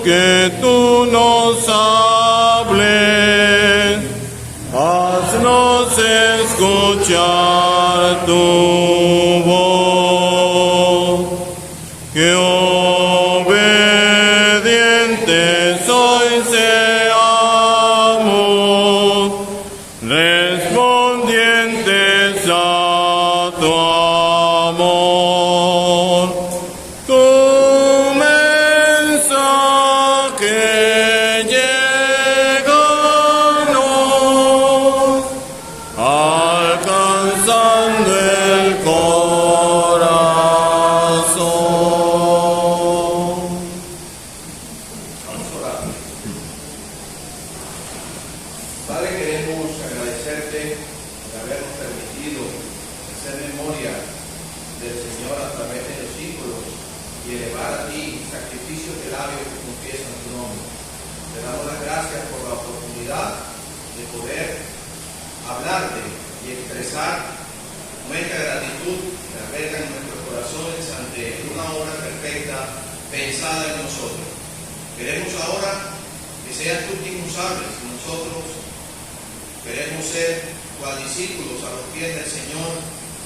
que tú nos hables, haznos escuchar tu voz, que obedientes hoy seamos, respondientes a tu amor. Tu mensaje lléganos, alcanzando el corazón. Vamos a orar. Padre, queremos agradecerte por habernos permitido hacer memoria del Señor a través de los siglos y elevar a ti sacrificios de labios que confiesan tu nombre. Te damos las gracias por la oportunidad de poder hablarte y expresar nuestra gratitud que alberga en nuestros corazones ante una obra perfecta pensada en nosotros. Queremos ahora que seas tú quien nos hables y nosotros queremos ser tus discípulos a los pies del Señor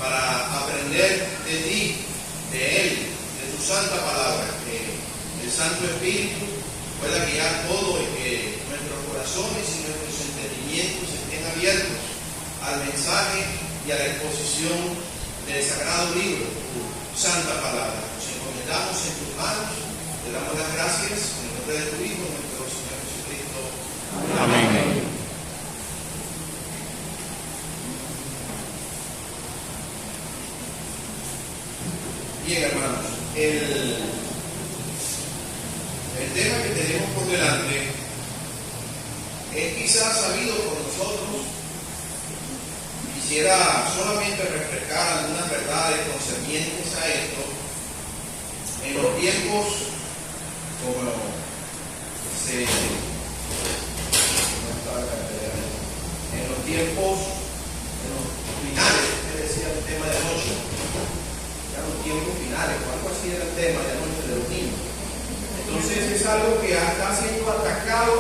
para aprender de ti, de Él, de tu santa palabra, que el Santo Espíritu pueda guiar todo y que nuestros corazones y nuestros entendimientos estén abiertos al mensaje y a la exposición del sagrado libro, tu santa palabra. Nos encomendamos en tus manos, te damos las gracias en el nombre de tu Hijo, nuestro Señor Jesucristo. Amén. Bien, hermanos, el tema que tenemos por delante es quizás sabido por nosotros. Quisiera solamente refrescar algunas verdades concernientes a esto. En los tiempos, finales, usted decía el tema de anoche, ya los tiempos finales, o algo así era el tema de anoche de los niños. Entonces es algo que está siendo atacado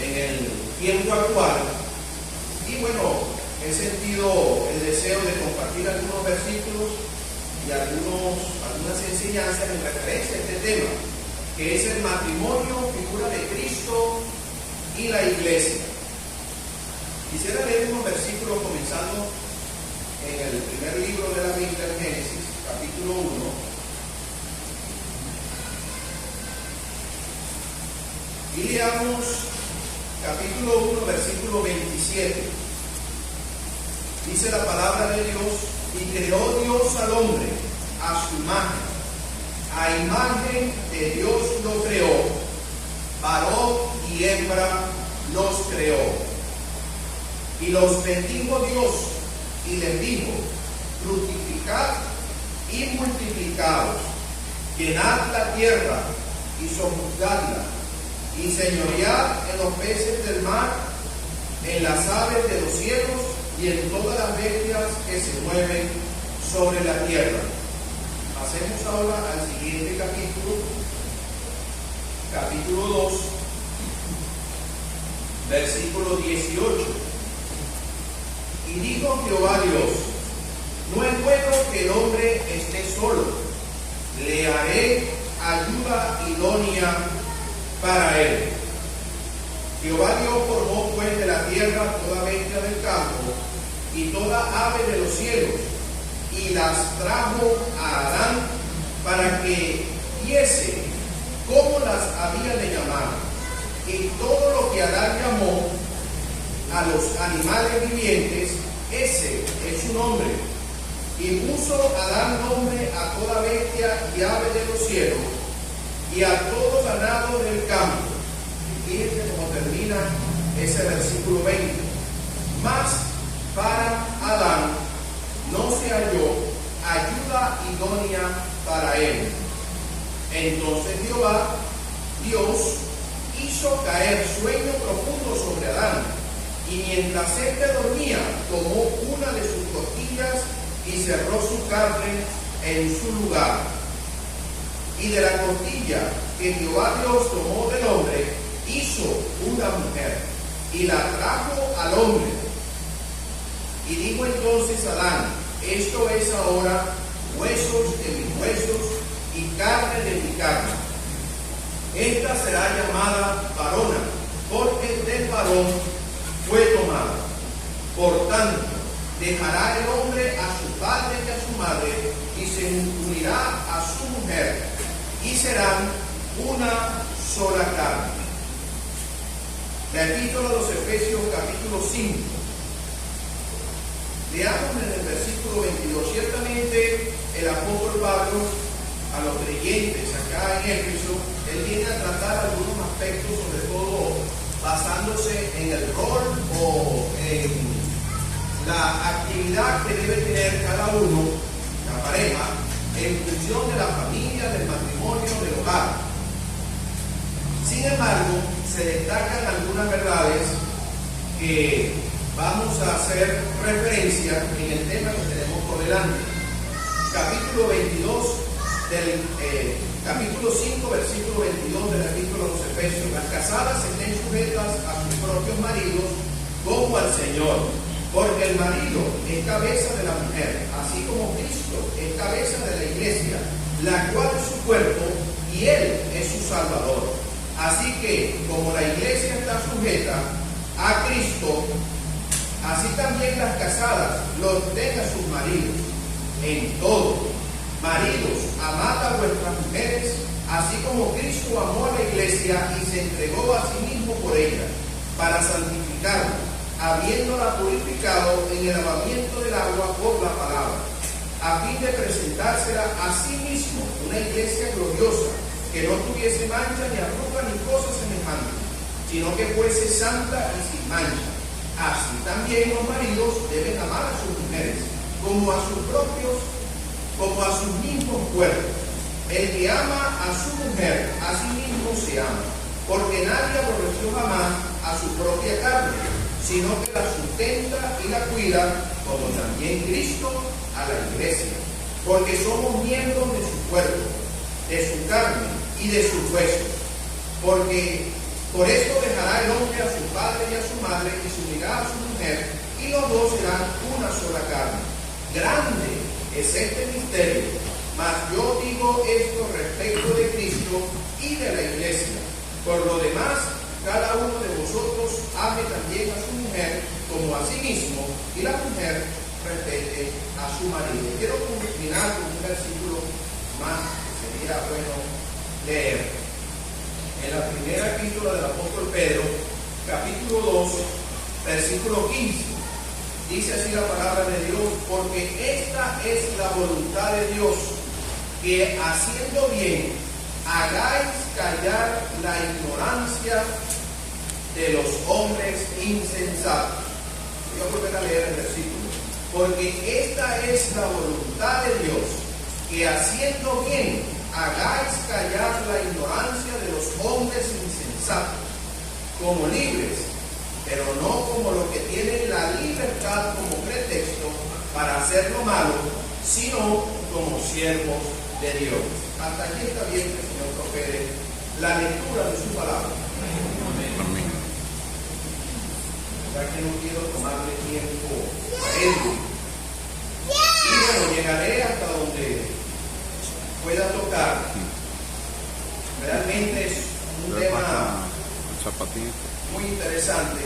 en el tiempo actual. Y bueno, he sentido el deseo de compartir algunos versículos y algunas enseñanzas en referencia a este tema, que es el matrimonio, figura de Cristo y la iglesia. Quisiera leer unos versículos comenzando en el primer libro de la Biblia, en Génesis, capítulo 1. Y leamos capítulo 1, versículo 27. Dice la palabra de Dios: y creó Dios al hombre a su imagen, a imagen de Dios lo creó, varón y hembra los creó. Y los bendijo Dios y les dijo: fructificad y multiplicaos, llenad la tierra y sojuzgadla, y señoread en los peces del mar, en las aves de los cielos y en todas las bestias que se mueven sobre la tierra. Pasemos ahora al siguiente capítulo, capítulo 2, versículo 18. Y dijo Jehová Dios: no es bueno que el hombre esté solo, le haré ayuda idónea para él. Jehová Dios formó pues de la tierra toda bestia del campo y toda ave de los cielos, y las trajo a Adán para que viese cómo las había de llamar. Y todo lo que Adán llamó a los animales vivientes, ese es su nombre. Y puso Adán nombre a toda bestia y ave de los cielos, y a todo ganado del campo. Y fíjense cómo termina ese versículo 20. Mas para Adán no se halló ayuda idónea para él. Entonces Jehová Dios hizo caer sueño profundo sobre Adán, y mientras éste dormía, tomó una de sus costillas y cerró su carne en su lugar. Y de la costilla que que Jehová Dios tomó del hombre, hizo una mujer y la trajo al hombre. Y dijo entonces Adán: esto es ahora huesos de mis huesos y carne de mi carne. Esta será llamada varona, porque del varón fue tomada. Por tanto, dejará el hombre a su padre y a su madre, y se unirá a su mujer, y serán una sola carne. La epístola de los Efesios, capítulo 5. Leamos en el versículo 22. Ciertamente el apóstol Pablo a los creyentes acá en Éfeso, él viene a tratar algunos aspectos, sobre todo basándose en el rol o en la actividad que debe tener cada uno, la pareja, en función de la familia, del matrimonio, del hogar. Sin embargo, se destacan algunas verdades que vamos a hacer referencia en el tema que tenemos por delante. Capítulo 22 del capítulo 5, versículo 22 de la epístola de los Efesios. Las casadas estén sujetas a sus propios maridos como al Señor, porque el marido es cabeza de la mujer, así como Cristo es cabeza de la iglesia, la cual es su cuerpo y Él es su Salvador. Así que, como la iglesia está sujeta a Cristo, así también las casadas lo estén a sus maridos en todo. Maridos, amad a vuestras mujeres, así como Cristo amó a la iglesia y se entregó a sí mismo por ella, para santificarla, habiéndola purificado en el lavamiento del agua por la palabra, a fin de presentársela a sí mismo una iglesia gloriosa, que no tuviese mancha ni arruga ni cosa semejante, sino que fuese santa y sin mancha. Así también los maridos deben amar a sus mujeres como a sus propios, como a sus mismos cuerpos. El que ama a su mujer, a sí mismo se ama, porque nadie aborreció jamás a su propia carne, sino que la sustenta y la cuida, como también Cristo a la iglesia, porque somos miembros de su cuerpo, de su carne y de sus huesos. Porque por esto dejará el hombre a su padre y a su madre, y se unirá a su mujer, y los dos serán una sola carne. Grande es este misterio, mas yo digo esto respecto de Cristo y de la iglesia. Por lo demás, cada uno de vosotros ame también a su mujer como a sí mismo, y la mujer respete a su marido. Quiero culminar con un versículo más que sería bueno leer. En la primera epístola del apóstol Pedro, capítulo 2, versículo 15. Dice así la palabra de Dios: porque esta es la voluntad de Dios, que haciendo bien hagáis callar la ignorancia de los hombres insensatos. Voy a volver a leer el versículo. Porque esta es la voluntad de Dios, que haciendo bien hagáis callar la ignorancia de los hombres insensatos, como libres, pero no como los que tienen la libertad como pretexto para hacer lo malo, sino como siervos de Dios. Hasta aquí está bien que el Señor prospere la lectura de su palabra. Amén. Ya que no quiero tomarle tiempo a él. Y bueno, llegaré hasta donde pueda tocar. Realmente es un tema muy interesante.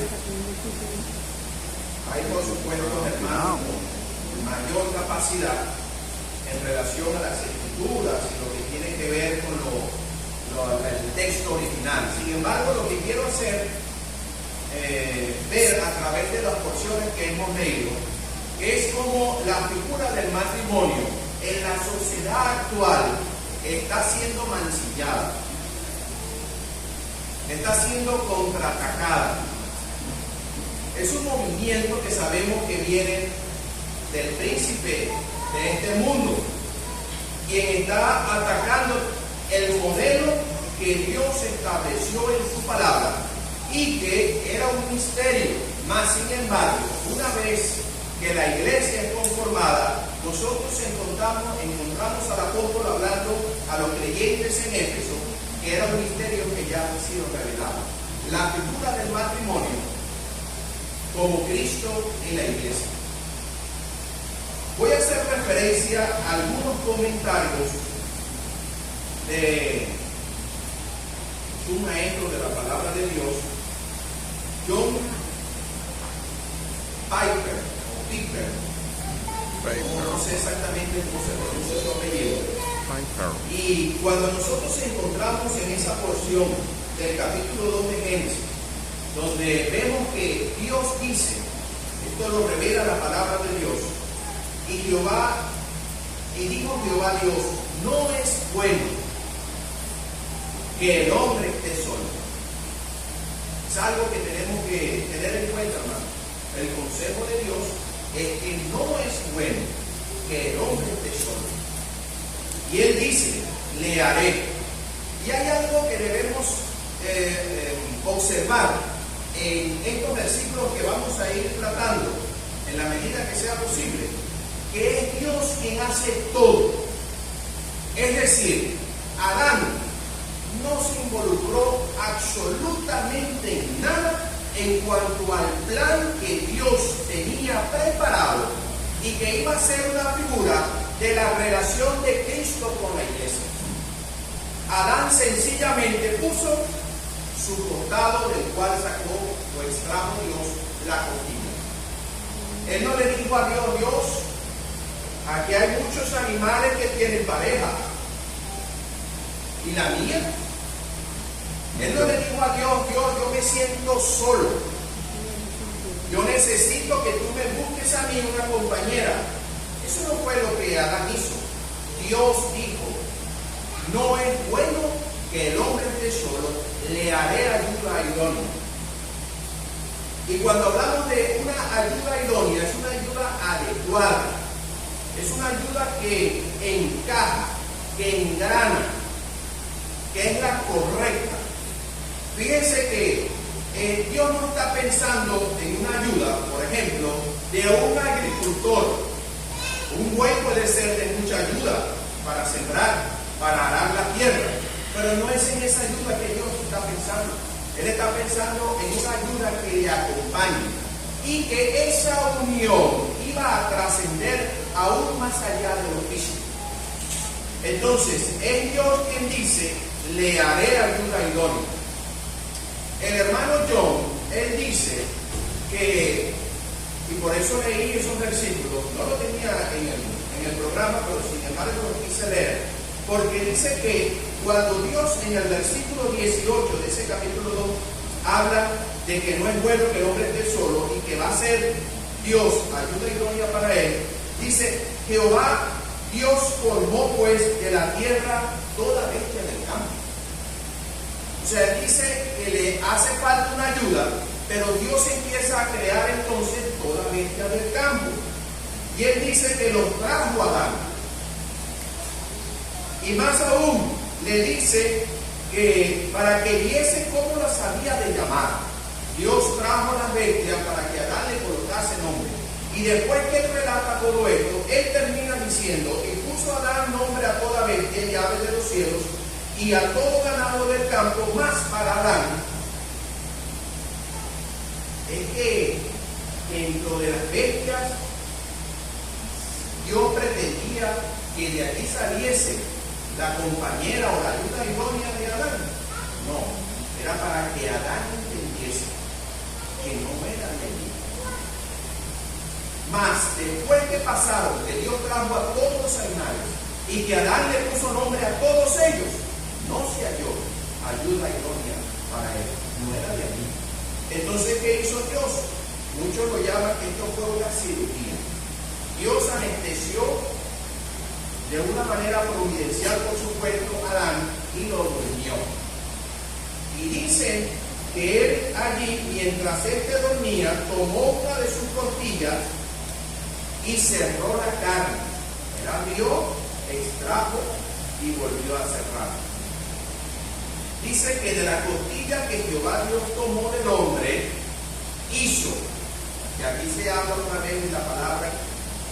Hay, por supuesto, hermanos con mayor capacidad en relación a las escrituras y lo que tiene que ver con el texto original. Sin embargo, lo que quiero hacer ver a través de las porciones que hemos leído es como la figura del matrimonio en la sociedad actual está siendo mancillada, está siendo contraatacada. Es un movimiento que sabemos que viene del príncipe de este mundo, quien está atacando el modelo que Dios estableció en su palabra y que era un misterio. Mas, sin embargo, una vez que la iglesia es conformada, nosotros encontramos al apóstol hablando a los creyentes en Éfeso que era un misterio que ya ha sido revelado. La figura del matrimonio como Cristo en la iglesia. Voy a hacer referencia a algunos comentarios de un maestro de la palabra de Dios, John Piper, no sé exactamente cómo se pronuncia su apellido. Y cuando nosotros encontramos en esa porción del capítulo 2 de Génesis, donde vemos que Dios dice, esto lo revela la palabra de Dios, y dijo Jehová Dios, no es bueno que el hombre esté solo. Es algo que tenemos que tener en cuenta, hermano. El consejo de Dios es que no es bueno que el hombre esté solo. Y Él dice, le haré. Y hay algo que debemos observar en estos versículos que vamos a ir tratando, en la medida que sea posible, que es Dios quien hace todo. Es decir, Adán no se involucró absolutamente en nada en cuanto al plan que Dios tenía preparado y que iba a ser una figura de la relación de Cristo con la iglesia. Adán sencillamente puso su costado del cual sacó o extrajo Dios la costilla. Él no le dijo a Dios, Dios, aquí hay muchos animales que tienen pareja. ¿Y la mía? Él no le dijo a Dios, Dios, yo me siento solo. Yo necesito que tú me busques a mí una compañera. Eso no fue lo que Adán hizo. Dios dijo, no es bueno que el hombre esté solo, le haré ayuda idónea. Y cuando hablamos de una ayuda idónea, es una ayuda adecuada. Es una ayuda que encaja, que engrana, que es la correcta. Fíjense que Dios no está pensando en una ayuda, por ejemplo, de un agricultor. Un buey puede ser de mucha ayuda para sembrar, para arar la tierra, pero no es en esa ayuda que Dios está pensando. Él está pensando en una ayuda que le acompañe y que esa unión iba a trascender aún más allá de lo físico. Entonces, es Dios quien dice, le haré ayuda idónea. El hermano John, él dice que, y por eso leí esos versículos, no lo tenía en el programa, pero sin embargo lo quise leer, porque dice que cuando Dios en el versículo 18 de ese capítulo 2 habla de que no es bueno que el hombre esté solo y que va a ser Dios ayuda idónea para él, dice, Jehová Dios formó pues de la tierra toda bestia del campo. O sea, él dice que le hace falta una ayuda, pero Dios empieza a crear entonces toda bestia del campo. Y él dice que los trajo a Adán. Y más aún, le dice que para que viese cómo las había de llamar, Dios trajo a las bestias para que Adán le colocase nombre. Y después que él relata todo esto, él termina diciendo, y puso Adán nombre a toda bestia y aves de los cielos, y a todo ganado del campo, más para Adán, es que dentro de las bestias, Dios pretendía que de aquí saliese la compañera o la ayuda idónea de Adán. No, era para que Adán entendiese que no era de él. Mas después que pasaron, que Dios trajo a todos los animales y que Adán le puso nombre a todos ellos, no se halló ayuda idónea para él, no era de allí. Entonces, ¿qué hizo Dios? Muchos lo llaman que esto fue una cirugía. Dios anestesió de una manera providencial, por supuesto, a Adán y lo durmió. Y dicen que él allí, mientras éste dormía, tomó una de sus costillas y cerró la carne. Él abrió, extrajo y volvió a cerrar. Dice que de la costilla que Jehová Dios tomó del hombre, hizo, que aquí se habla otra vez de la palabra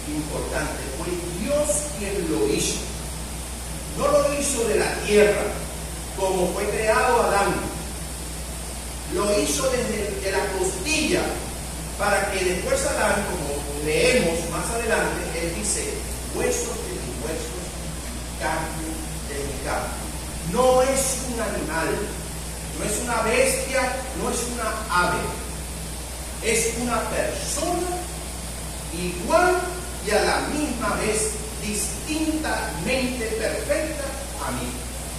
importante, fue Dios quien lo hizo. No lo hizo de la tierra, como fue creado Adán. Lo hizo desde de la costilla, para que después Adán, como leemos más adelante, él dice, huesos de mis huesos, carne de mi carne. No es un animal, no es una bestia, no es una ave. Es una persona igual y a la misma vez distintamente perfecta a mí.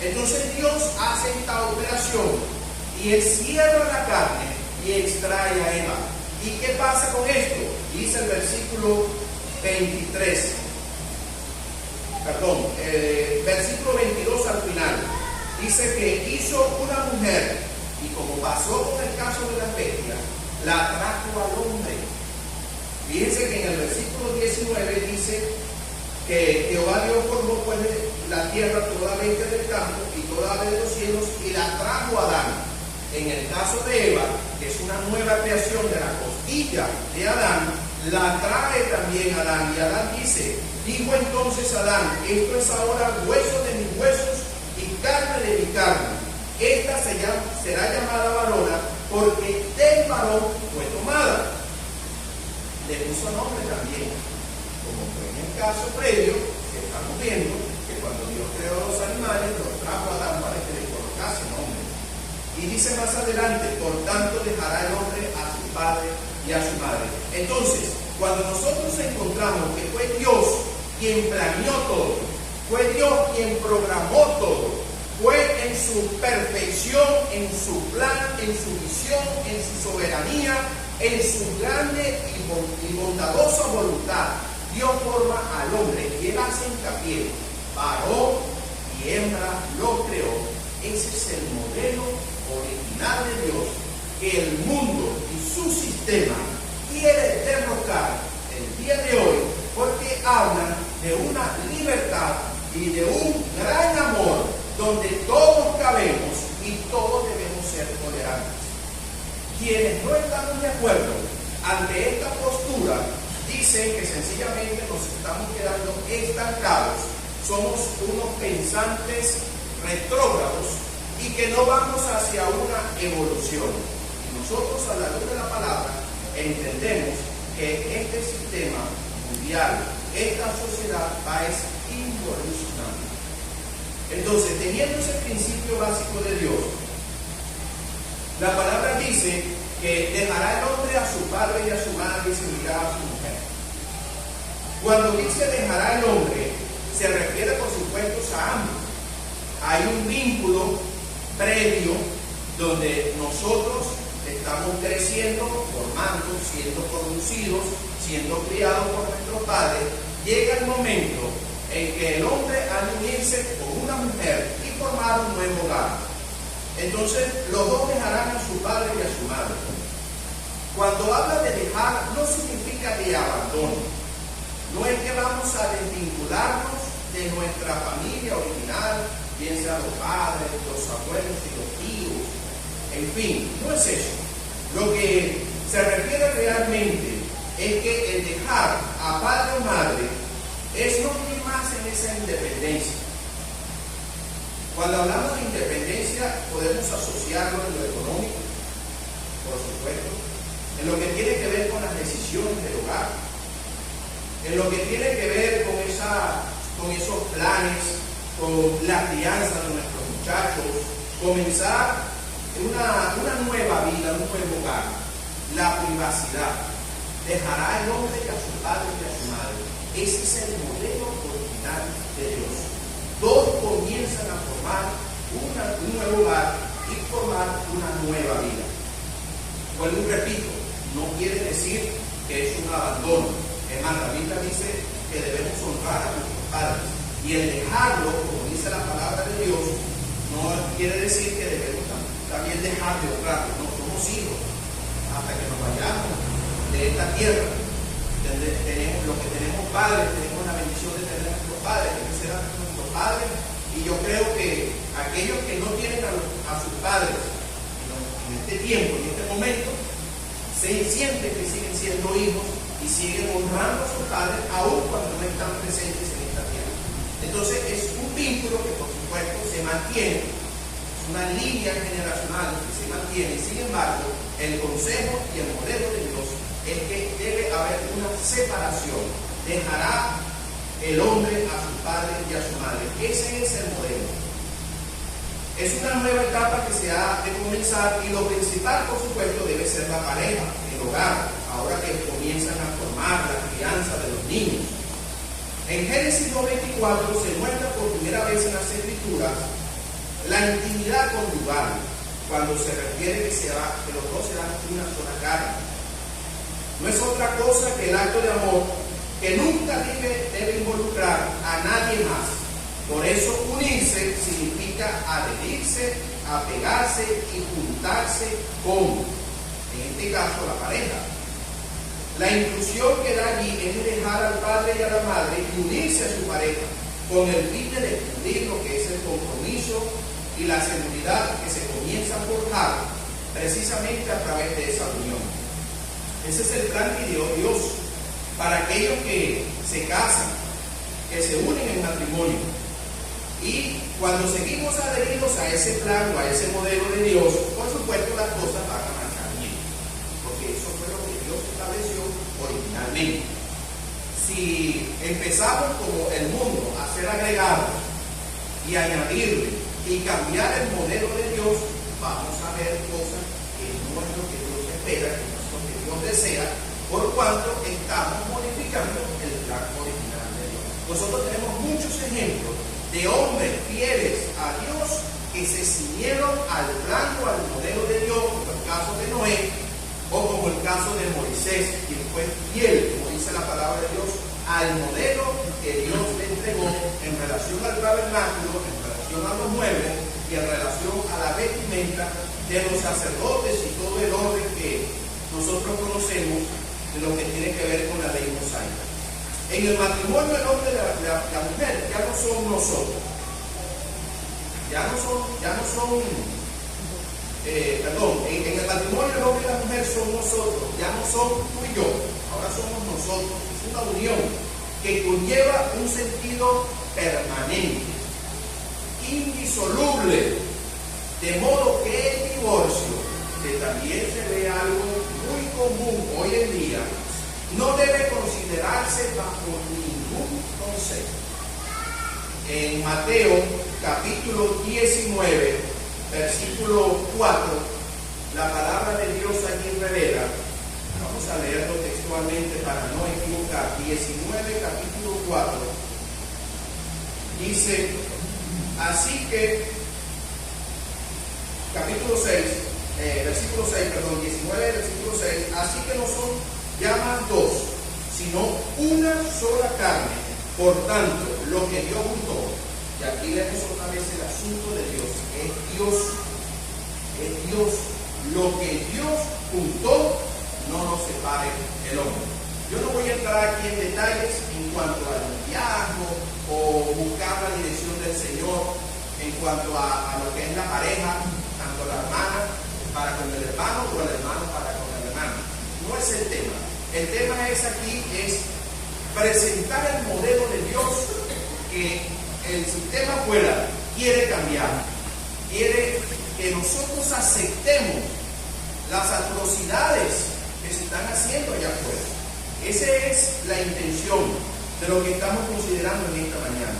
Entonces Dios hace esta operación y Él cierra la carne y extrae a Eva. ¿Y qué pasa con esto? Dice el versículo 23. Versículo 22 al final. Dice que hizo una mujer y como pasó con el caso de las bestias, la trajo al hombre. Fíjense que en el versículo 19 dice que Jehová Dios formó pues la tierra, toda bestia del campo y toda ave de los cielos, y la trajo a Adán. En el caso de Eva, que es una nueva creación de la costilla de Adán, la trae también Adán. Y Adán dijo entonces Adán, esto es ahora hueso de mis huesos y carne de mi carne. Esta será llamada varona, porque del varón fue tomada. Le puso nombre también, como fue en el caso previo, que estamos viendo, que cuando Dios creó los animales, los trajo a Adán para que le colocase nombre. Y dice más adelante, por tanto dejará el hombre a su padre y a su madre. Entonces, cuando nosotros encontramos que fue Dios quien planeó todo, fue Dios quien programó todo, fue en su perfección, en su plan, en su visión, en su soberanía, en su grande y bondadosa voluntad, Dios forma al hombre y Él hace hincapié, varón y hembra lo creó. Ese es el modelo original de Dios que el mundo y su sistema quiere derrocar el día de hoy, porque hablan de una libertad y de un gran amor donde todos cabemos y todos debemos ser tolerantes. Quienes no estamos de acuerdo ante esta postura dicen que sencillamente nos estamos quedando estancados, somos unos pensantes retrógrados y que no vamos hacia una evolución. Y nosotros, a la luz de la palabra, entendemos que este sistema mundial, esta sociedad va involucionando. Entonces, teniendo ese principio básico de Dios, la palabra dice que dejará el hombre a su padre y a su madre y se unirá a su mujer. Cuando dice dejará el hombre, se refiere por supuesto a ambos. Hay un vínculo previo donde nosotros estamos creciendo, formando, siendo producidos, siendo criados por nuestros padres. Llega el momento en que el hombre ha de unirse con una mujer y formar un nuevo hogar. Entonces los dos dejarán a su padre y a su madre. Cuando habla de dejar, no significa de abandono. No es que vamos a desvincularnos de nuestra familia original, bien sea los padres, los abuelos y los tíos, en fin, no es eso. Lo que se refiere realmente es que el dejar a padre o madre es no vivir más en esa independencia. Cuando hablamos de independencia, podemos asociarlo en lo económico, por supuesto, en lo que tiene que ver con las decisiones del hogar, en lo que tiene que ver con esos planes, con la crianza de nuestros muchachos, comenzar una nueva vida, un nuevo hogar, la privacidad. Dejará el hombre a su padre y a su madre. Ese es el modelo original de Dios. Dos comienzan a formar un nuevo hogar y formar una nueva vida. Vuelvo y repito, no quiere decir que es un abandono. Es más, la Biblia dice que debemos honrar a nuestros padres. Y el dejarlo, como dice la palabra de Dios, no quiere decir que debemos también dejar de honrarlos. No somos hijos hasta que nos vayamos de esta tierra. Los que tenemos padres, tenemos la bendición de tener a nuestros padres, que serán nuestros padres. Y yo creo que aquellos que no tienen a sus padres en este tiempo, en este momento, se sienten que siguen siendo hijos y siguen honrando a sus padres aun cuando no están presentes en esta tierra. Entonces es un vínculo que por supuesto se mantiene una línea generacional que se mantiene. Sin embargo, el consejo y el modelo de Dios es que debe haber una separación. Dejará el hombre a su padre y a su madre. Ese es el modelo. Es una nueva etapa que se ha de comenzar, y lo principal, por supuesto, debe ser la pareja, el hogar, ahora que comienzan a formar la crianza de los niños. En Génesis 2:24 se muestra por primera vez en las Escrituras la intimidad conyugal, cuando se refiere que los dos serán una sola carne. No es otra cosa que el acto de amor que nunca debe involucrar a nadie más. Por eso unirse significa adherirse, apegarse y juntarse con, en este caso, la pareja. La inclusión que da allí es dejar al padre y a la madre y unirse a su pareja, con el fin de descubrir lo que es el compromiso y la seguridad que se comienza a forjar precisamente a través de esa unión. Ese es el plan que dio Dios para aquellos que se casan, que se unen en matrimonio. Y cuando seguimos adheridos a ese plan o a ese modelo de Dios, por supuesto las cosas van a marchar bien, porque eso fue lo que Dios estableció originalmente. Si empezamos como el mundo a ser agregados y añadirle y cambiar el modelo de Dios, vamos a ver cosas que no es lo que Dios espera, que no es lo que Dios desea, por cuanto estamos modificando el plan original de Dios. Nosotros tenemos muchos ejemplos de hombres fieles a Dios que se ciñeron al plan o al modelo de Dios, como el caso de Noé, o como el caso de Moisés, quien fue fiel, como dice la palabra de Dios, al modelo que Dios le entregó en relación al tabernáculo, en relación a los muebles y en relación a la vestimenta de los sacerdotes y todo el orden que nosotros conocemos de lo que tiene que ver con la ley mosaica. En el matrimonio el hombre y la mujer ya no son nosotros. En el matrimonio el hombre y la mujer son nosotros, ya no son tú y yo, ahora somos nosotros. Es una unión que conlleva un sentido permanente, indisoluble, de modo que el divorcio, que también se ve algo muy común hoy en día, no debe considerarse bajo ningún concepto. En Mateo capítulo 19, versículo 4, la palabra de Dios allí revela, vamos a leerlo textualmente para no equivocar, 19 capítulo 4, dice, así que, capítulo 6, versículo 6, perdón, 19, versículo 6, así que no son ya más dos, sino una sola carne. Por tanto, lo que Dios juntó, y aquí vemos otra vez el asunto de Dios, es Dios, lo que Dios juntó, no nos separe el hombre. Yo no voy a entrar aquí en detalles en cuanto al noviazgo o buscar la dirección del Señor en cuanto a lo que es la pareja, tanto la hermana para con el hermano o el hermano para con el hermano. No es el tema. El tema es aquí, es presentar el modelo de Dios que el sistema afuera quiere cambiar. Quiere que nosotros aceptemos las atrocidades que se están haciendo allá afuera. Esa es la intención de lo que estamos considerando en esta mañana.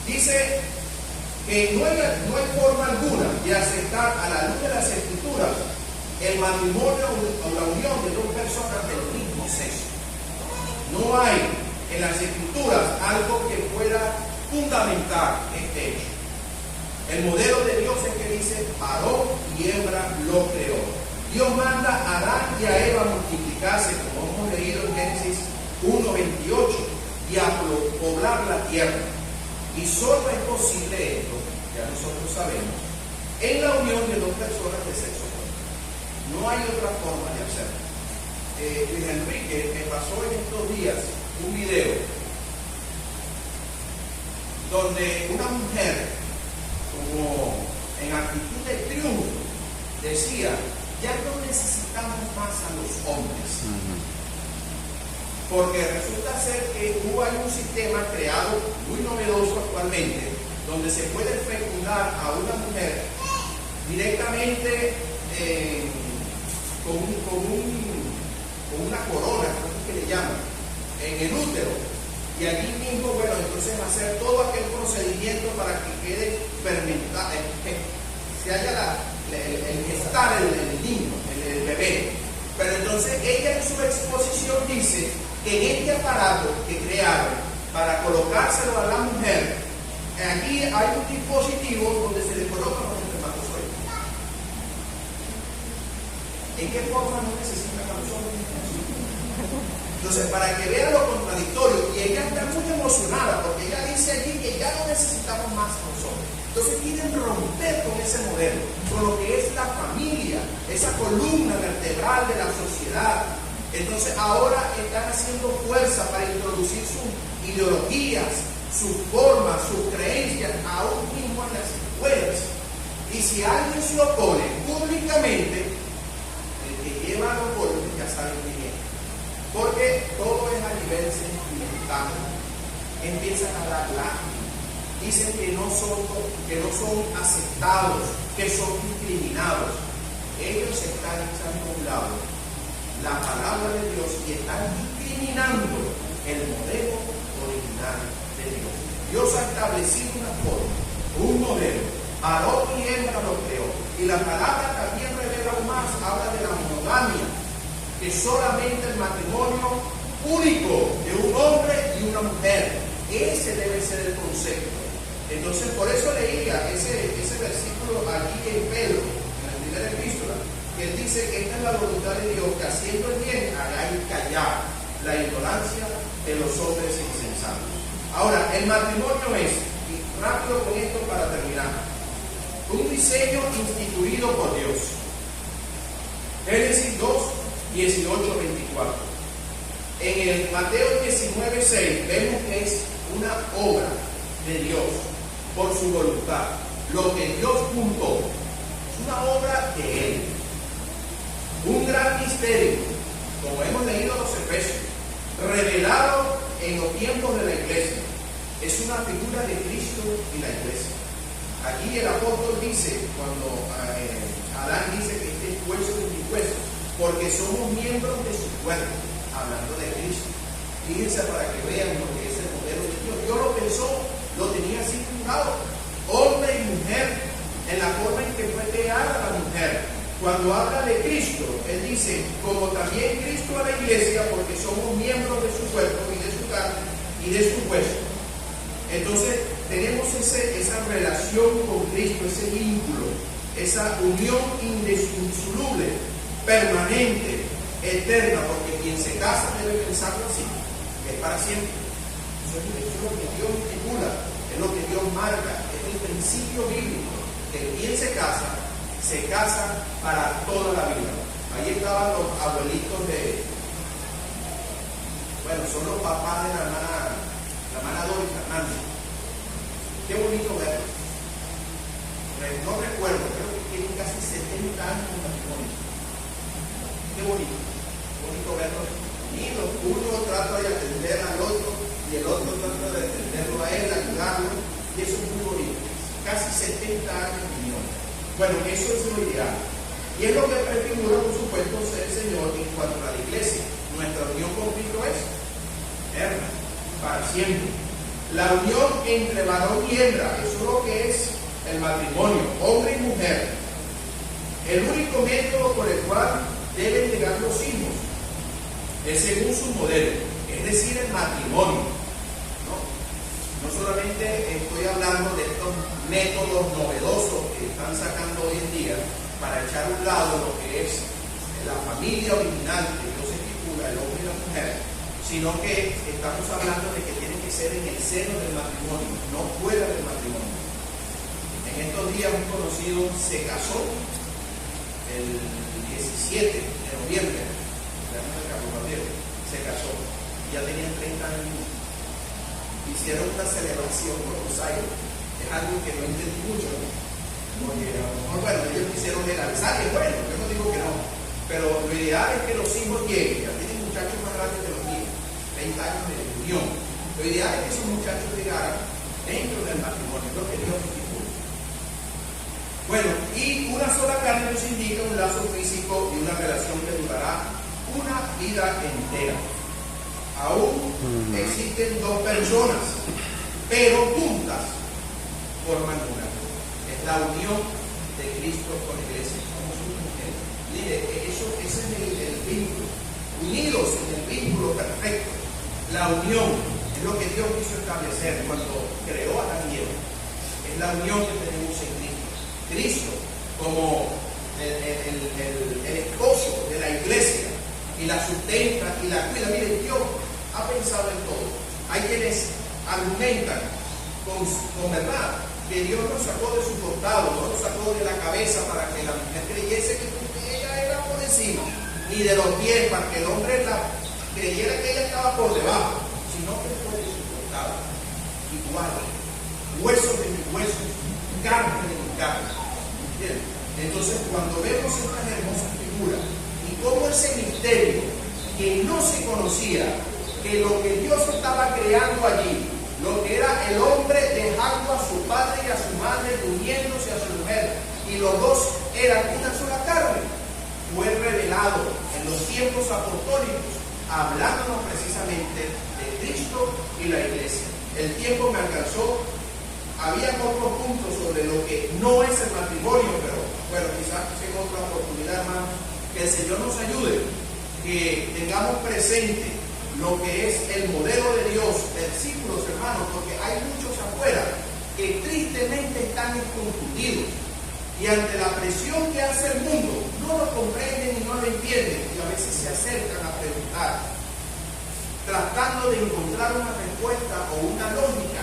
Dice que no hay forma alguna de aceptar a la luz de las Escrituras el matrimonio o la unión de dos personas del mismo sexo. No hay en las Escrituras algo que pueda fundamentar este hecho. El modelo de Dios es que dice, varón y hembra lo creó. Dios manda a Adán y a Eva a multiplicarse, como hemos leído en Génesis 1:28, y a poblar la tierra. Y solo es posible esto, ya nosotros sabemos, en la unión de dos personas de sexo opuesto. No hay otra forma de hacerlo. Luis Enrique me pasó en estos días un video donde una mujer, como en actitud de triunfo, decía, ya no necesitamos más a los hombres. Porque resulta ser que hay un sistema creado muy novedoso actualmente, donde se puede fecundar a una mujer directamente con una corona, creo que le llaman, en el útero. Y allí mismo, bueno, entonces hacer todo aquel procedimiento para que quede fermentado, se haya el gestar el niño, el bebé. Pero entonces ella en su exposición dice que en este aparato que crearon para colocárselo a la mujer, aquí hay un dispositivo donde se le colocan los espermatozoides. ¿En qué forma no necesita nosotros? Entonces, para que vean lo contradictorio, y ella está muy emocionada porque ella dice allí que ya no necesitamos más nosotros. Entonces quieren romper con ese modelo, con lo que es la familia, esa columna vertebral de la sociedad. Entonces ahora están haciendo fuerza para introducir sus ideologías, sus formas, sus creencias, aún mismo en las escuelas. Y si alguien se opone públicamente, el que lleva los golpes ya saben quién es. Porque todo es a nivel sentimental. Empiezan a dar lástima. Dicen que no son aceptados, que son discriminados. Ellos están echando a un lado la palabra de Dios y están discriminando el modelo original de Dios. Dios ha establecido una forma, un modelo. Varón y hembra lo creó. Y la palabra también revela aún más, habla de la monogamia, que solamente el matrimonio único de un hombre y una mujer. Ese debe ser el concepto. Entonces, por eso leía ese versículo allí en Pedro, en la primera epístola, que él dice que esta es la voluntad de Dios, que haciendo el bien hagáis callar la ignorancia de los hombres insensatos. Ahora, el matrimonio es, y rápido con esto para terminar, un diseño instituido por Dios. Génesis 2, 18, 24. En el Mateo 19, 6 vemos que es una obra de Dios por su voluntad. Lo que Dios juntó es una obra de Él. Un gran misterio, como hemos leído los Efesios, revelado en los tiempos de la iglesia. Es una figura de Cristo y la iglesia. Aquí el apóstol dice, cuando Adán dice que este es hueso de mi hueso, porque somos miembros de su cuerpo, hablando de Cristo. Fíjense para que vean lo que es el modelo de Dios. Dios lo pensó, lo tenía así fijado, hombre y mujer, en la forma en que fue creada la mujer. Cuando habla de Cristo, él dice, como también Cristo a la iglesia, porque somos miembros de su cuerpo y de su carne y de su hueso. Entonces tenemos esa relación con Cristo, ese vínculo, esa unión indisoluble, permanente, eterna, porque quien se casa debe pensarlo así, que es para siempre. Eso es lo que Dios estipula, es lo que Dios marca, es el principio bíblico, que quien se casa para toda la vida. Ahí estaban los abuelitos son los papás de la hermana Doris Fernández. Qué bonito verlos. No recuerdo, creo que tienen casi 70 años de matrimonio. Qué bonito. Bonito verlos unidos. Uno trata de atender al otro y el otro trata de atenderlo a él, ayudarlo. Y eso es muy bonito. Casi 70 años de unión. Bueno, eso es lo ideal. Y es lo que prefigura, por supuesto, ser el Señor en cuanto a la iglesia. Nuestra unión con Cristo es eterna, para siempre. La unión entre varón y hembra, eso es lo que es el matrimonio, hombre y mujer. El único método por el cual deben llegar los hijos es según su modelo, es decir, el matrimonio. No solamente estoy hablando de estos métodos novedosos que están sacando hoy en día para echar a un lado lo que es la familia original que Dios estipula, el hombre y la mujer, sino que estamos hablando de que tiene que ser en el seno del matrimonio, no fuera del matrimonio. En estos días un conocido se casó el 17 de noviembre, se casó, ya tenía 30 años. Hicieron una celebración por los años, es algo que no entendí mucho, porque a lo mejor, ellos quisieron legalizar, y bueno, yo no digo que no, pero lo ideal es que los hijos lleguen, ya tienen muchachos más grandes que los míos, 20 años de unión, lo ideal es que esos muchachos llegaran dentro del matrimonio, lo que Dios estipula. Bueno, y una sola carne nos indica un lazo físico y una relación que durará una vida entera. Aún existen dos personas, pero juntas forman una. Es la unión de Cristo con la iglesia. Somos una mujer. Mire, ese es el vínculo. Unidos en el vínculo perfecto. La unión es lo que Dios quiso establecer cuando creó a Adán y Eva. Es la unión que tenemos en Cristo. Cristo como el esposo de la iglesia y la sustenta y la cuida. Mire, Dios ha pensado en todo. Hay quienes argumentan con verdad que Dios nos sacó de su costado, no nos sacó de la cabeza para que la mujer creyese que ella era por encima, ni de los pies para que el hombre creyera que ella estaba por debajo, sino que fue de su costado. Igual, huesos de mis huesos, carne de mi carne. Bien. Entonces, cuando vemos estas hermosas figuras y cómo ese misterio que no se conocía, que lo que Dios estaba creando allí, lo que era el hombre dejando a su padre y a su madre, uniéndose a su mujer, y los dos eran una sola carne, fue revelado en los tiempos apostólicos, hablándonos precisamente de Cristo y la iglesia. El tiempo me alcanzó. Había otros puntos sobre lo que no es el matrimonio, pero bueno, quizás en otra oportunidad, hermano, que el Señor nos ayude, que tengamos presente lo que es el modelo de Dios, versículos, hermanos, porque hay muchos afuera que tristemente están confundidos y ante la presión que hace el mundo no lo comprenden y no lo entienden y a veces se acercan a preguntar, tratando de encontrar una respuesta o una lógica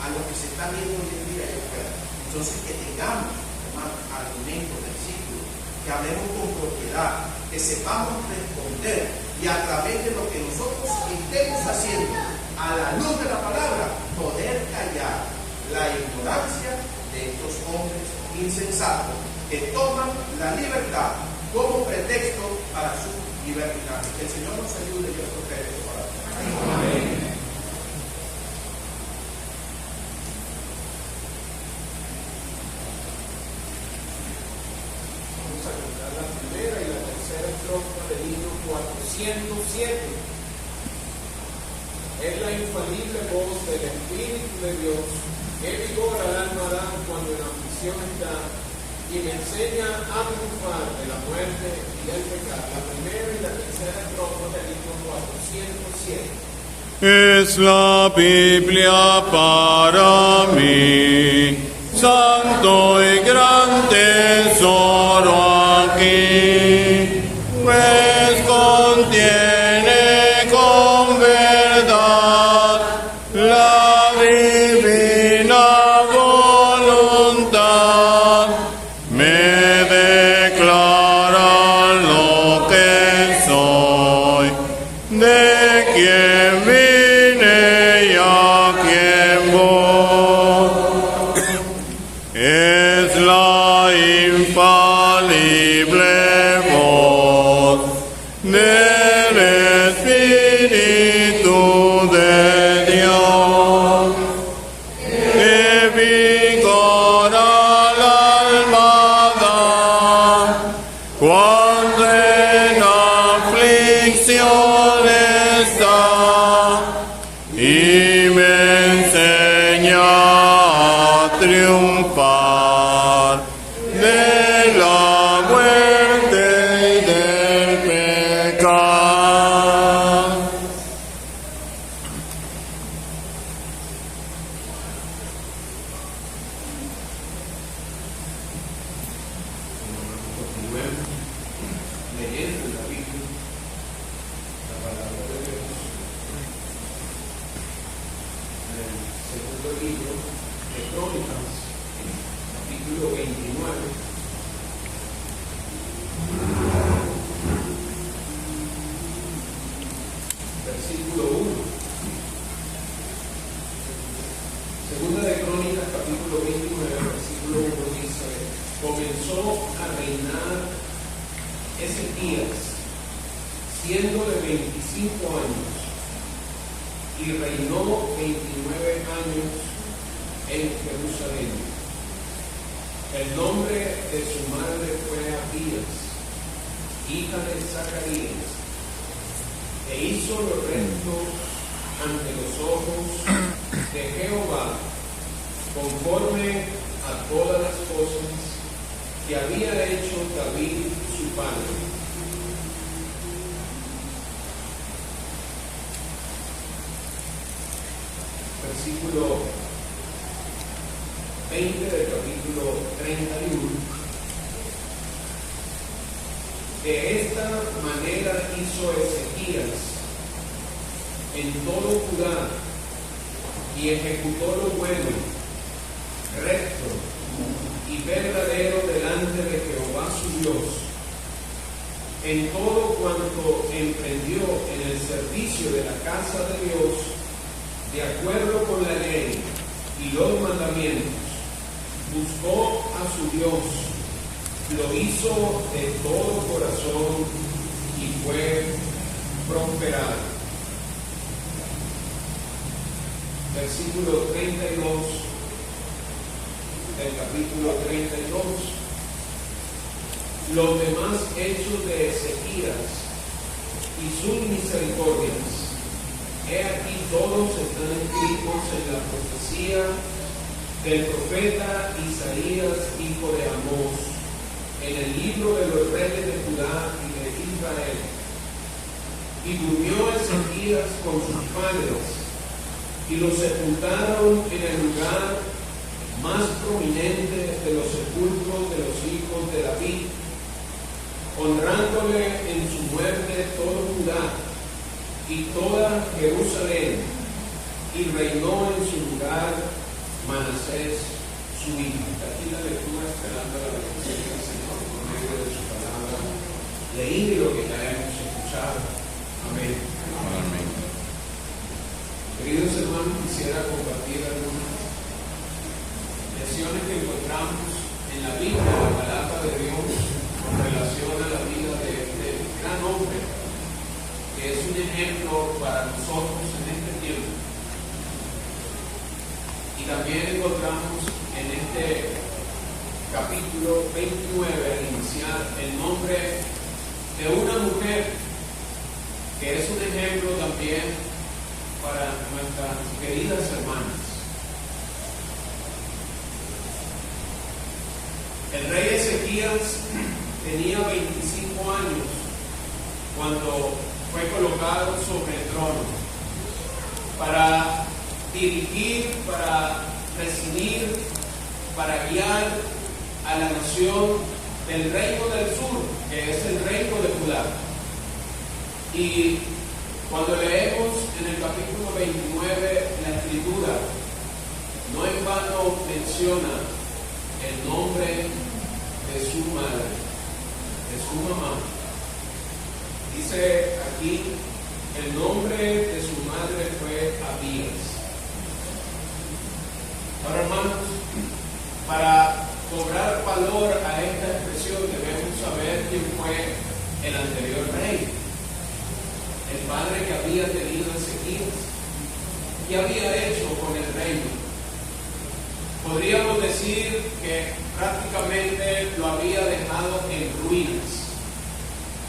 a lo que se está viendo hoy en día allá afuera. Entonces, que tengamos, hermanos, argumentos, versículos, que hablemos con propiedad, que sepamos responder y a través de lo que nosotros estemos haciendo a la luz de la palabra, poder callar la ignorancia de estos hombres insensatos que toman la libertad como pretexto para su libertad. Que el Señor nos ayude y nos protege su palabra. Amén. Vamos a cantar la primera y la tercera estrofa del himno 407. Es la infalible voz del Espíritu de Dios que vigora al alma da cuando en aflicción está y me enseña a triunfar de la muerte y del pecado. La primera y la tercera estrofa del himno 407. Es la Biblia para mí, santo y gran tesoro aquí, pues contiene con verdad la divina voluntad, me declara lo que soy, de quien vine y a quien voy. Es la infalible voz del Espíritu de Dios, que vigora al alma da, cuando en aflicción está, y me enseña a triunfar de la muerte y del pecado. Leyendo la Biblia, la palabra de Dios, el segundo libro de Crónicas, capítulo 29. Versículo 1. Segunda de Crónicas, capítulo 29, versículo 1 dice: comenzó a reinar Ezequías, siendo de 25 años, y reinó 29 años en Jerusalén. El nombre de su madre fue Abías, hija de Zacarías, e hizo lo recto ante los ojos de Jehová, conforme a todas las cosas que había hecho David su padre. Versículo 20 del capítulo 31. De esta manera hizo Ezequías en todo Judá y ejecutó lo bueno, recto y verdadero delante de Jehová su Dios, en todo cuanto emprendió en el servicio de la casa de Dios, de acuerdo con la ley y los mandamientos. Buscó a su Dios, lo hizo de todo corazón y fue prosperado. Versículo 32 del capítulo 32. Los demás hechos de Ezequías y sus misericordias, he aquí todos están escritos en la profecía del profeta Isaías, hijo de Amós, en el libro de los reyes de Judá y de Israel. Y durmió Ezequías con sus padres, y lo sepultaron en el lugar más prominente de los sepulcros de los hijos de David, honrándole en su muerte todo Judá y toda Jerusalén, y reinó en su lugar Manasés, su hijo. Aquí la lectura esperando la bendición del Señor por medio de su palabra, leído lo que ya hemos escuchado. Amén. Amén. Queridos hermanos, quisiera compartir algunas lecciones que encontramos en la Biblia, en la palabra de Dios, con relación a la vida de este gran hombre, que es un ejemplo para nosotros en este tiempo. Y también encontramos en este capítulo 29, al iniciar, el nombre de una mujer que es un ejemplo también para nuestras queridas hermanas. El rey Ezequías tenía 25 años cuando fue colocado sobre el trono para dirigir, para presidir, para guiar a la nación del reino del sur, que es el reino de Judá. Y cuando leemos en el capítulo 29 la escritura, no en vano menciona el nombre de su madre, de su mamá. Dice aquí, el nombre de su madre fue Abías. Ahora, hermanos, para cobrar valor a esta expresión debemos saber quién fue el anterior rey, el padre que había tenido Ezequías. ¿Qué había hecho con el reino? Podríamos decir que prácticamente lo había dejado en ruinas,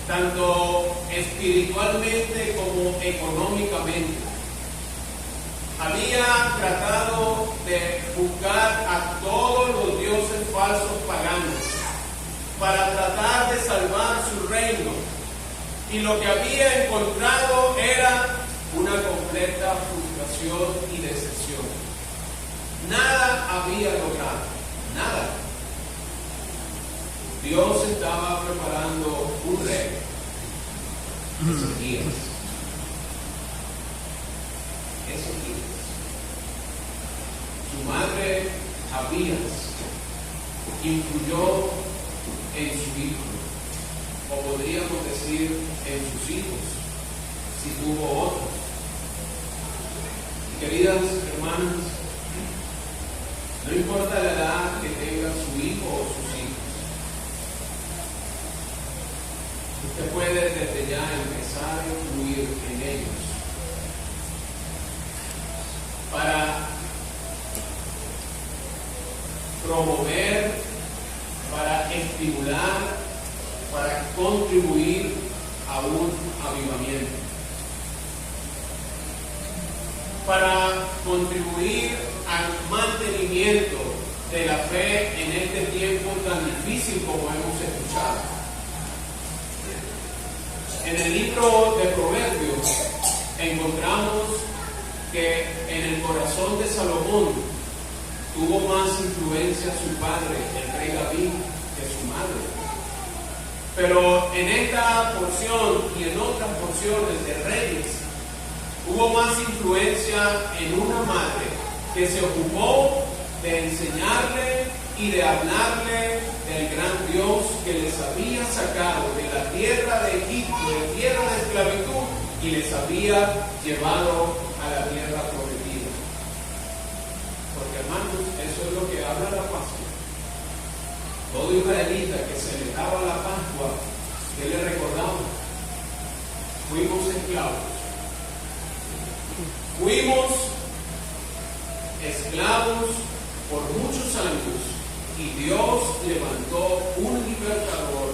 tanto espiritualmente como económicamente. Había tratado de buscar a todos los dioses falsos paganos para tratar de salvar su reino, y lo que había encontrado era una completa frustración y decepción. Nada había logrado, nada. Dios estaba preparando un rey, Ezequías. Su madre, Abías, influyó en su hijo, o podríamos decir en sus hijos, si tuvo otros. Y queridas hermanas, no importa la edad que tenga su hijo o sus hijos, usted puede desde ya empezar a influir en ellos para promover, para estimular, para contribuir a un avivamiento, para contribuir al mantenimiento de la fe en este tiempo tan difícil como hemos escuchado. En el libro de Proverbios encontramos que en el corazón de Salomón tuvo más influencia su padre, el rey David, que su madre. Pero en esta porción y en otras porciones de Reyes hubo más influencia en una madre que se ocupó de enseñarle y de hablarle del gran Dios que les había sacado de la tierra de Egipto, de tierra de esclavitud, y les había llevado a la tierra prometida. Porque, hermanos, eso es lo que habla la Pascua. Todo israelita que celebraba la Pascua, ¿qué le recordaba? Fuimos esclavos. Fuimos esclavos por muchos años y Dios levantó un libertador.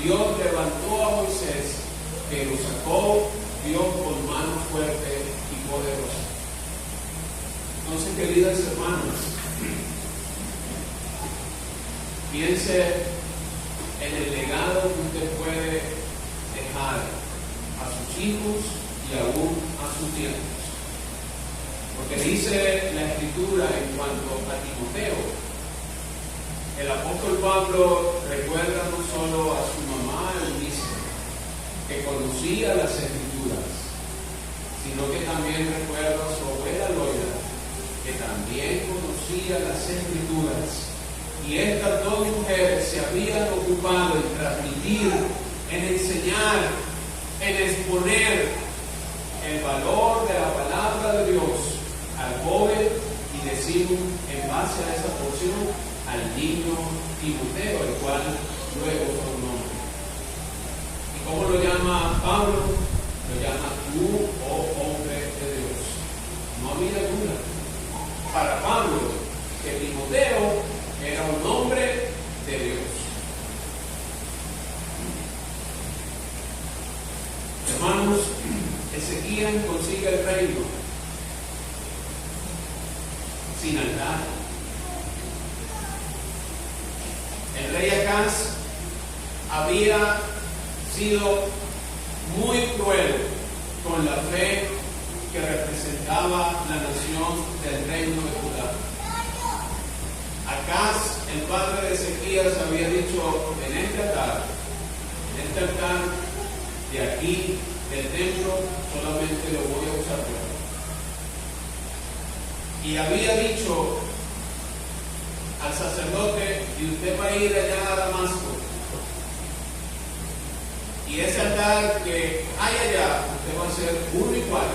Dios levantó a Moisés, que lo sacó Dios con mano fuerte y poderosa. Entonces, queridas hermanas, piense en el legado que usted puede dejar a sus hijos y aún a sus nietos. Porque dice la Escritura en cuanto a Timoteo, el apóstol Pablo recuerda no solo a su mamá Eunice, que conocía las Escrituras, sino que también recuerda a su abuela Loida, que también conocía las Escrituras. Y estas dos mujeres se habían ocupado en transmitir, en enseñar, en exponer el valor de la palabra de Dios al joven, y decimos en base a esa porción al niño Timoteo, el cual luego fue un hombre. ¿Y cómo lo llama Pablo? Lo llama tú, oh hombre de Dios. No había duda para Pablo que Timoteo era un hombre de Dios. Hermanos, Ezequías consigue el reino sin altar. El rey Acaz había sido muy cruel con la fe que representaba la nación del reino de Judá. Acaz, el padre de Ezequías, había dicho: en este altar de aquí del templo, solamente lo voy a usar yo. Y había dicho al sacerdote: y usted va a ir allá a Damasco, y ese altar que hay allá, usted va a hacer uno igual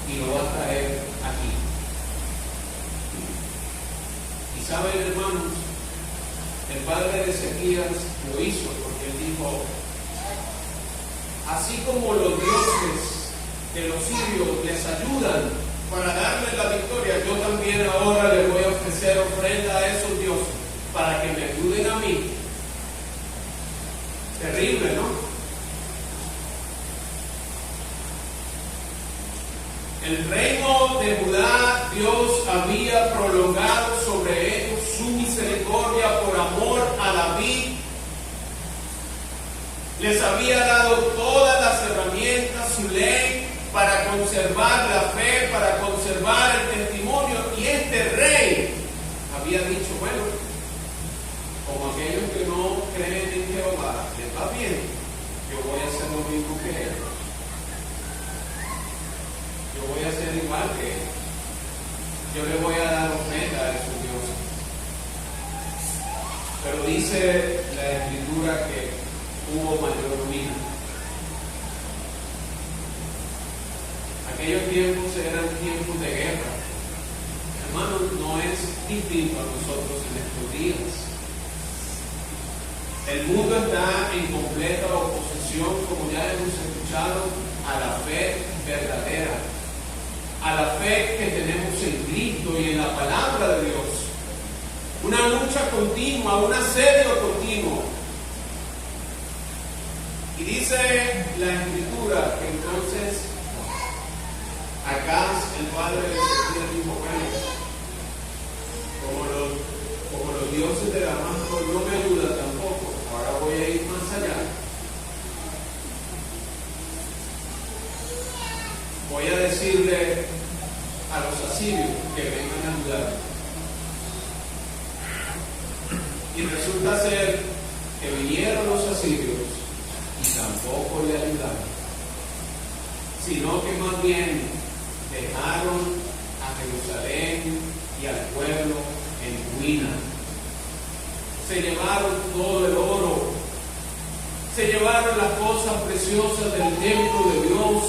y lo va a traer aquí. Y saben, hermanos, el padre de Ezequías lo hizo, porque él dijo: así como los dioses de los sirios les ayudan para darles la victoria, yo también ahora les voy a ofrecer ofrenda a esos dioses para que me ayuden a mí. Terrible, ¿no? El reino de Judá, Dios había prolongado sobre ellos su misericordia por amor a David. Les había dado todas las herramientas, su ley, para conservar la fe, para conservar el testimonio. Y este rey había dicho: bueno, como aquellos que no creen en Jehová les va bien, yo voy a hacer lo mismo que él. Yo voy a ser igual que él. Yo le voy a dar ofrenda a esos dioses. Pero dice la Escritura que hubo mayor ruina. Aquellos tiempos eran tiempos de guerra. Hermanos, no es distinto a nosotros en estos días. El mundo está en completa oposición, como ya hemos escuchado, a la fe verdadera, a la fe que tenemos en Cristo y en la palabra de Dios. una lucha continua, un asedio continuo. Y dice la Escritura que entonces Acaz, el padre de Ezequías, dijo: bueno, como los dioses de Damasco no me ayudan tampoco, ahora voy a ir más allá. Voy a decirle a los asirios que vengan a ayudar. Y resulta ser que vinieron los asirios y tampoco le ayudaron, sino que más bien dejaron a Jerusalén y al pueblo en ruina. Se llevaron todo el oro, se llevaron las cosas preciosas del templo de Dios,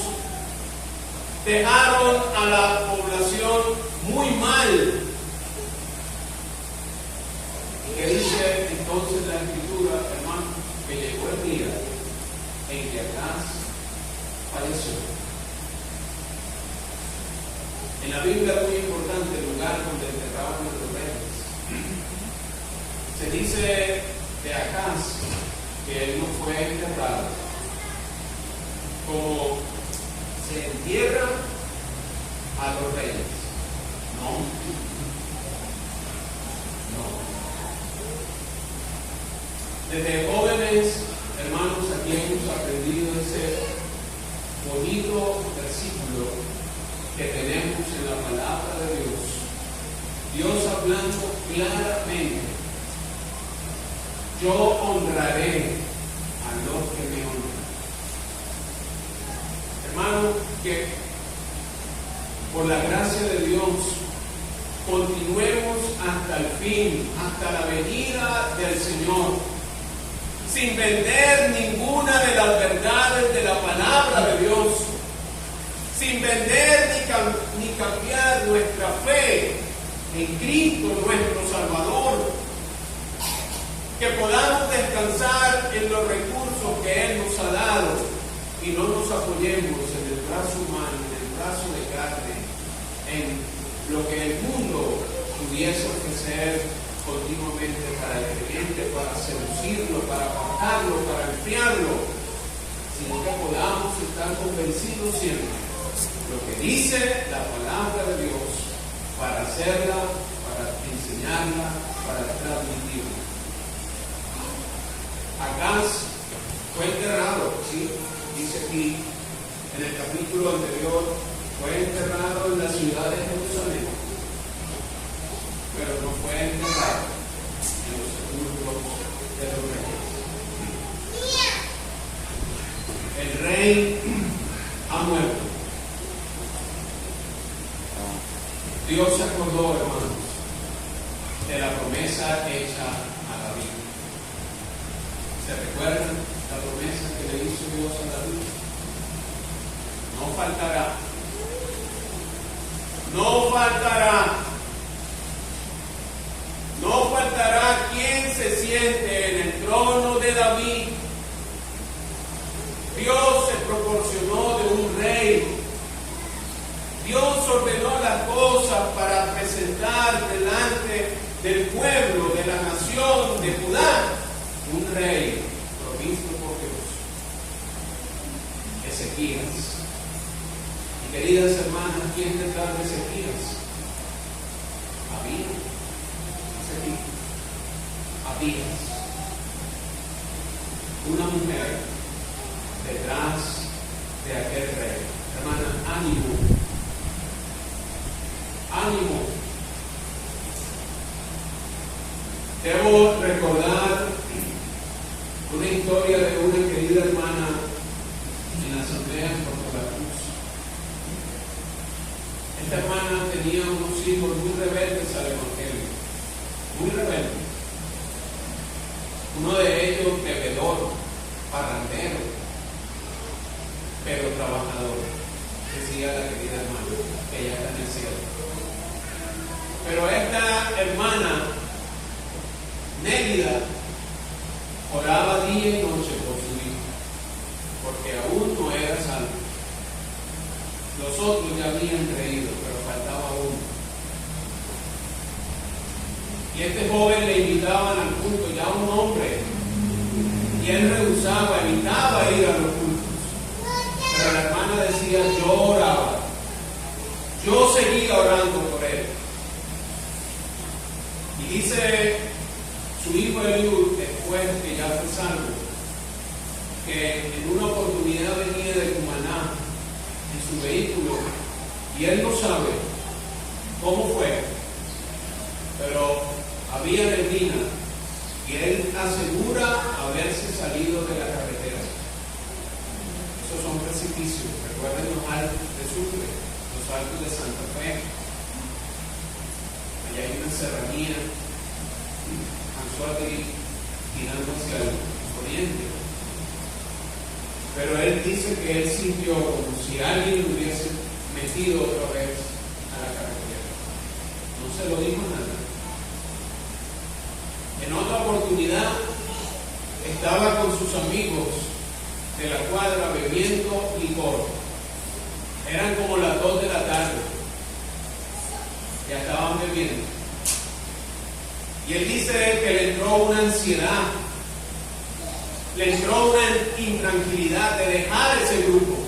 dejaron a la población muy mal. ¿Y qué dice entonces la Escritura, hermano? Que llegó el día en que Acaz falleció. En la Biblia es muy importante el lugar donde enterraban a los reyes. Se dice de Acaz que él no fue enterrado como se entierra a los reyes. No. Desde jóvenes, hermanos, aquí hemos aprendido ese bonito versículo que tenemos en la palabra de Dios. Dios hablando claramente: yo honraré a los que me honran. Hermano, que por la gracia de Dios continuemos hasta el fin, hasta la venida del Señor, sin vender ninguna de las verdades de la palabra de Dios, sin vender ni cambiar nuestra fe en Cristo nuestro Salvador, que podamos descansar en los recursos que Él nos ha dado y no nos apoyemos en el brazo humano, en el brazo de carne, en lo que el mundo pudiese ofrecer continuamente para el creyente, para seducirlo, para apartarlo, para enfriarlo, sino que podamos estar convencidos siempre lo que dice la palabra de Dios, para hacerla, para enseñarla, para transmitirla. Acaz fue enterrado, ¿sí? Dice aquí en el capítulo anterior, fue enterrado en la ciudad de Jerusalén, pero no fue enterrado en los sepulcros de los reyes. El rey ha muerto. Dios se acordó, hermanos, de la promesa hecha a David. ¿Se recuerdan la promesa que le hizo Dios a David? No faltará. No faltará. No faltará quien se siente en el trono de David. Dios se proporcionó de un rey. Dios ordenó las cosas para presentar delante del pueblo, de la nación de Judá, un rey provisto por Dios, Ezequías. Y queridas hermanas, ¿quién detrás de Ezequías? Abías, una mujer detrás de aquel rey. Hermana, ánimo, ánimo. Debo recordar una historia de una querida hermana en la asamblea en Puerto La Cruz. Esta hermana tenía unos hijos muy rebeldes al evangelio, muy rebeldes. Uno de ellos bebedor, parrandero, pero trabajador, decía la querida hermana, que ella está en el cielo. Pero esta hermana, Nélida, oraba día y noche por su hijo, porque aún no era salvo. Los otros ya habían creído, pero faltaba uno. Y Y este joven le invitaban al culto, ya un hombre, y él rehusaba, evitaba ir a los cultos. Pero la hermana decía, yo oraba, yo seguía orando por él. Y dice su hijo Eliud, después que ya fue salvo, que en una oportunidad venía de Cumaná en su vehículo, y él no sabe cómo fue, pero había neblina, y él asegura haberse salido de la carretera. Esos son precipicios, recuerden los altos de Sucre, los altos de Santa Fe. Allá hay una serranía, Anzoátegui, tirando hacia el oriente. Pero él dice que él sintió como si alguien lo hubiese metido otra vez a la carretera. No se lo dijo nada. En otra oportunidad estaba con sus amigos de la cuadra bebiendo licor. Eran como las 2 de la tarde. Ya estaban bebiendo. Y él dice que le entró una ansiedad, le entró una intranquilidad de dejar ese grupo.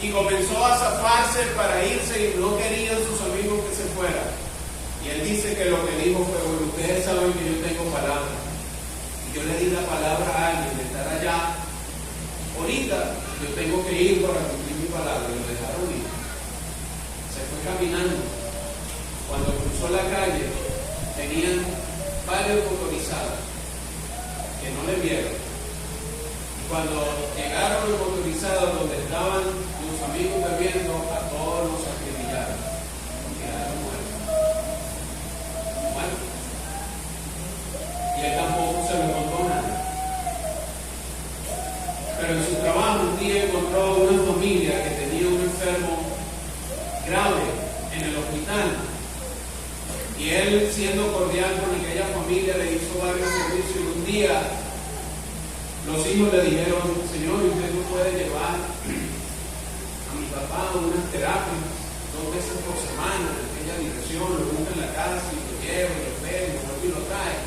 Y comenzó a zafarse para irse y no querían sus amigos que se fueran. Y él dice que lo que dijo fue, bueno, ustedes saben que yo tengo palabra. Y yo le di la palabra a alguien de estar allá. Ahorita yo tengo que ir para cumplir mi palabra. Y lo dejaron ir. Se fue caminando. Cuando cruzó la calle, tenían varios motorizados que no le vieron. Y cuando llegaron los motorizados donde estaban los amigos bebiendo, a todos los acribillaron. Quedaron muertos. Y él tampoco se le contó nada. Pero en su trabajo un día encontró una familia que tenía un enfermo grave en el hospital. Y él, siendo cordial con aquella familia, le hizo varios servicios. Y un día los hijos le dijeron, Señor, usted no puede llevar a mi papá a unas terapias 2 veces por semana en aquella dirección, lo busca en la casa y lo lleva y lo ve y lo trae.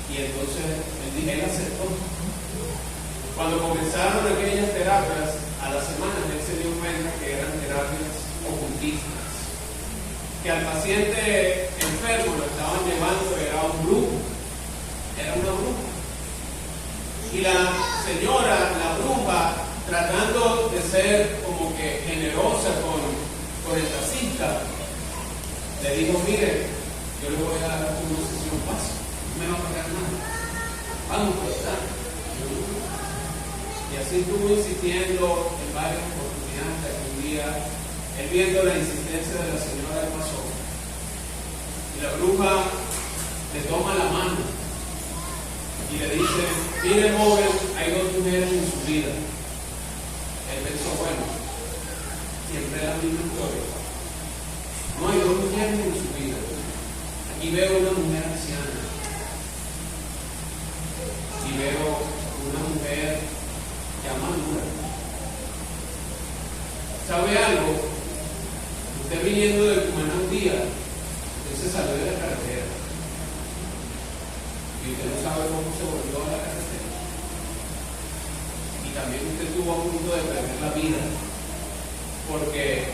Y entonces él aceptó. Cuando comenzaron aquellas terapias, a las semanas él se dio cuenta que eran terapias ocultistas, que al paciente enfermo lo estaban llevando, era un brujo, era una bruja. Y la señora, la bruja, tratando de ser como que generosa con el taxista, le dijo, mire, yo le voy a dar una sesión fácil, no me va a pagar nada, vamos a estar. Y así estuvo insistiendo en varias oportunidades hasta que un día, él viendo la insistencia de la señora, él pasó. Y la bruja le toma la mano y le dice, mire joven, hay 2 mujeres en su vida. Él pensó, bueno, siempre es la misma historia. No hay 2 mujeres en su vida. Aquí veo una mujer anciana y veo una mujer ya madura. ¿Sabe algo? Usted viniendo de Cumaná un día, usted se salió de la carretera y usted no sabe cómo se volvió a la carretera. Y también usted estuvo a punto de perder la vida porque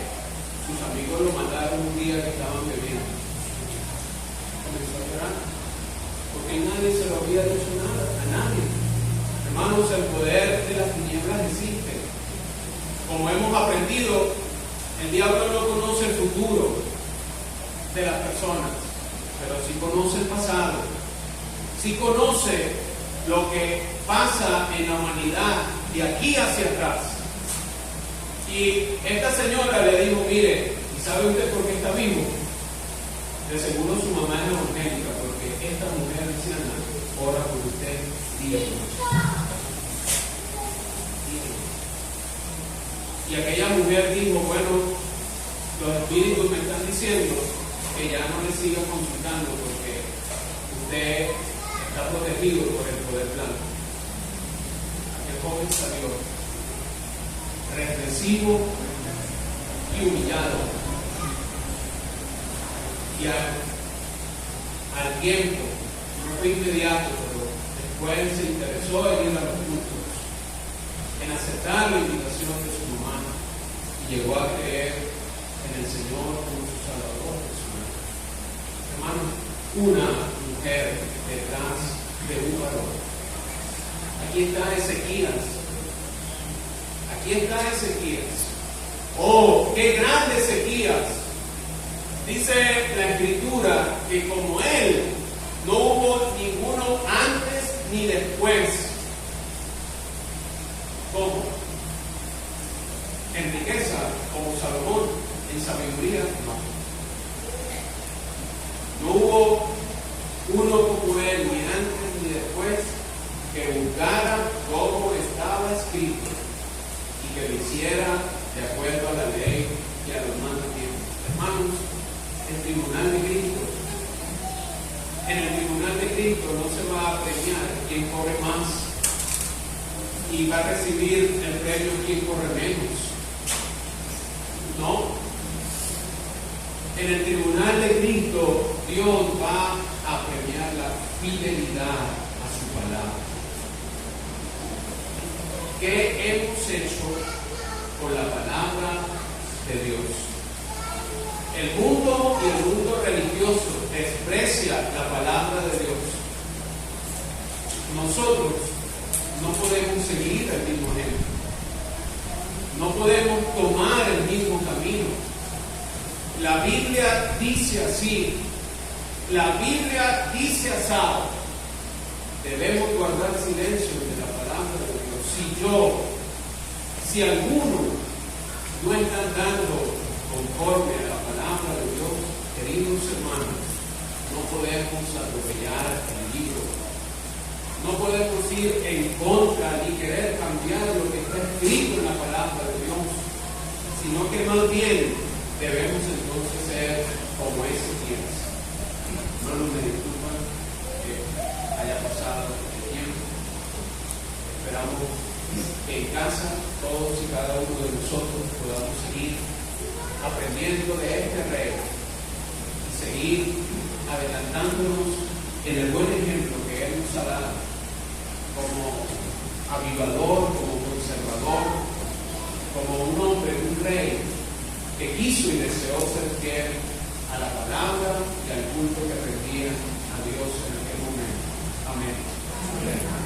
sus amigos lo mandaron un día que estaban bebiendo. Comenzó a llorar porque nadie se lo había dicho nada, a nadie. Hermanos, el poder de las tinieblas existe. Como hemos aprendido, el diablo no conoce el futuro de las personas, pero sí conoce el pasado, sí conoce lo que pasa en la humanidad de aquí hacia atrás. Y esta señora le dijo, mire, ¿y sabe usted por qué está vivo? De seguro su mamá es evangélica, porque esta mujer anciana ora por usted día y noche. Y aquella mujer dijo, bueno, los espíritus me están diciendo que ya no le siga consultando porque usted está protegido por el poder blanco. Aquel joven salió reflexivo y humillado. Y al tiempo, no fue inmediato, pero después se interesó en ir a los cultos, en aceptar la invitación de su mamá, y llegó a creer en el Señor como su Salvador personal. Hermanos, una mujer detrás de un varón. Aquí está Ezequías. Aquí está Ezequías. ¡Oh, qué grande Ezequías! Dice la Escritura que como él no hubo ninguno antes ni después. ¿Cómo? En riqueza, como Salomón, en sabiduría, no. No hubo uno como él, ni antes ni después, que juzgara como estaba escrito y que lo hiciera de acuerdo a la ley y a los mandamientos. Hermanos, el tribunal de Cristo, en el tribunal de Cristo no se va a premiar quien corre más y va a recibir el premio quien corre menos. No. En el tribunal de Cristo, Dios va a premiar la fidelidad a su palabra. ¿Qué hemos hecho con la palabra de Dios? El mundo y el mundo religioso desprecia la palabra de Dios. Nosotros no podemos seguir el mismo ejemplo. No podemos tomar el mismo camino. La Biblia dice así. La Biblia dice asado. Debemos guardar silencio de la palabra de Dios. Si alguno no está dando conforme a la palabra de Dios, queridos hermanos, no podemos atropellar el libro. No podemos ir en contra ni querer cambiar lo que está escrito en la palabra de Dios, sino que más bien debemos entonces ser como Ezequías. Hermanos, me disculpan que haya pasado el tiempo. Esperamos que en casa todos y cada uno de nosotros podamos seguir aprendiendo de este rey y seguir adelantándonos en el buen ejemplo que Él nos ha dado como avivador, como conservador, como un hombre, un rey que quiso y deseó ser fiel a la palabra y al culto que rendía a Dios en aquel momento. Amén. Amén.